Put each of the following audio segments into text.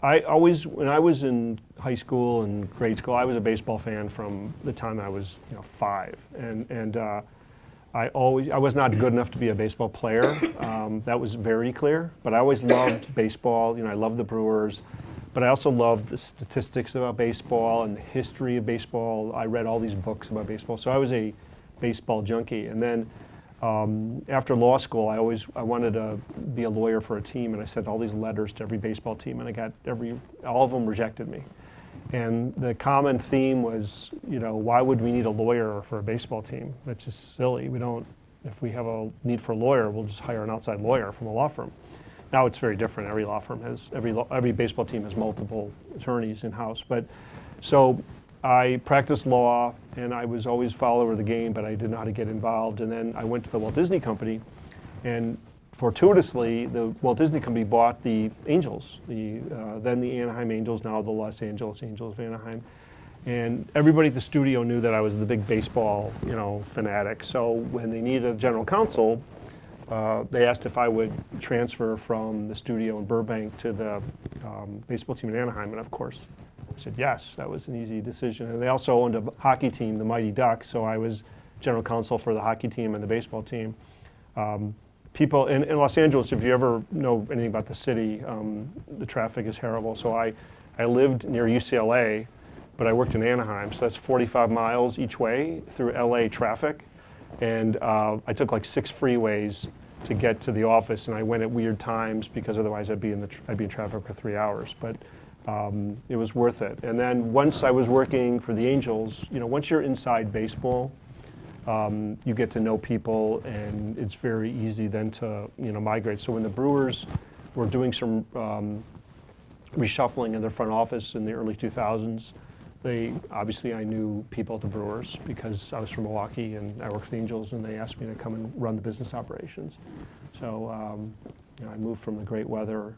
when I was in high school and grade school, I was a baseball fan from the time I was 5, and I was not good enough to be a baseball player. That was very clear, but I always loved baseball. I loved the Brewers, but I also loved the statistics about baseball and the history of baseball. I read all these books about baseball, so I was a baseball junkie. And then after law school, I wanted to be a lawyer for a team, and I sent all these letters to every baseball team, and all of them rejected me. And the common theme was, why would we need a lawyer for a baseball team? That's just silly. If we have a need for a lawyer, we'll just hire an outside lawyer from a law firm. Now it's very different. Every law firm has, every baseball team has multiple attorneys in-house. So I practiced law, and I was always a follower of the game, but I didn't know how to get involved. And then I went to the Walt Disney Company, and fortuitously, the Walt Disney Company bought the Angels, then the Anaheim Angels, now the Los Angeles Angels of Anaheim. And everybody at the studio knew that I was the big baseball, fanatic. So when they needed a general counsel, they asked if I would transfer from the studio in Burbank to the baseball team in Anaheim, and of course, I said yes. That was an easy decision. And they also owned a hockey team, the Mighty Ducks, so I was general counsel for the hockey team and the baseball team. People in Los Angeles, if you ever know anything about the city, the traffic is terrible. So I lived near UCLA, but I worked in Anaheim, so that's 45 miles each way through LA traffic. And I took like 6 freeways to get to the office, and I went at weird times because otherwise I'd be in traffic for 3 hours. But it was worth it. And then once I was working for the Angels, once you're inside baseball, you get to know people, and it's very easy then to migrate. So when the Brewers were doing some reshuffling in their front office in the early 2000s, obviously I knew people at the Brewers because I was from Milwaukee and I worked for the Angels, and they asked me to come and run the business operations. So I moved from the great weather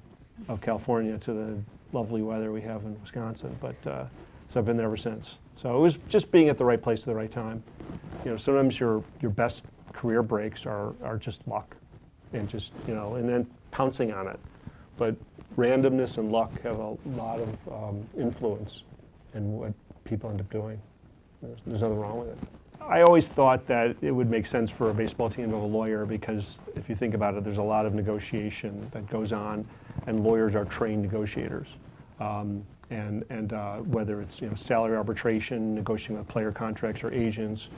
of California to the lovely weather we have in Wisconsin, but so I've been there ever since. So it was just being at the right place at the right time. Sometimes your best career breaks are just luck, and just and then pouncing on it. But randomness and luck have a lot of influence in what people end up doing. There's nothing wrong with it. I always thought that it would make sense for a baseball team to have a lawyer, because if you think about it, there's a lot of negotiation that goes on, and lawyers are trained negotiators. Whether it's salary arbitration, negotiating with player contracts or agents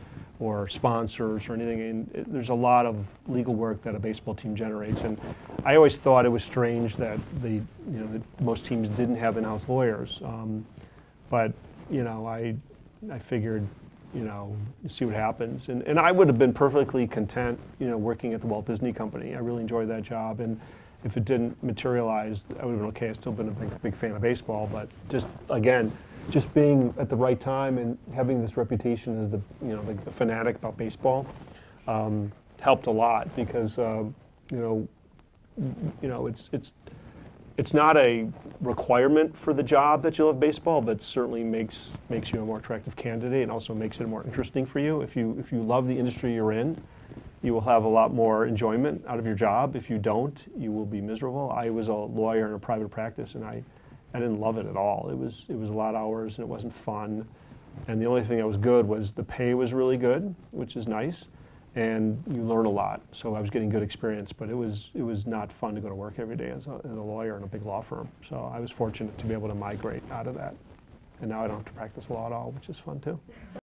or sponsors or anything, and there's a lot of legal work that a baseball team generates. And I always thought it was strange that that most teams didn't have in-house lawyers. But I figured, see what happens. And I would have been perfectly content, working at the Walt Disney Company. I really enjoyed that job. And if it didn't materialize, I would have been okay. I've still been a big fan of baseball. But just being at the right time and having this reputation as the fanatic about baseball helped a lot, because it's not a requirement for the job that you love baseball, but certainly makes you a more attractive candidate, and also makes it more interesting for you. If you love the industry you're in, you will have a lot more enjoyment out of your job. If you don't, you will be miserable. I was a lawyer in a private practice, and I didn't love it at all. It was a lot of hours, and it wasn't fun. And the only thing that was good was the pay was really good, which is nice, and you learn a lot. So I was getting good experience, but it was not fun to go to work every day as a lawyer in a big law firm. So I was fortunate to be able to migrate out of that. And now I don't have to practice law at all, which is fun too.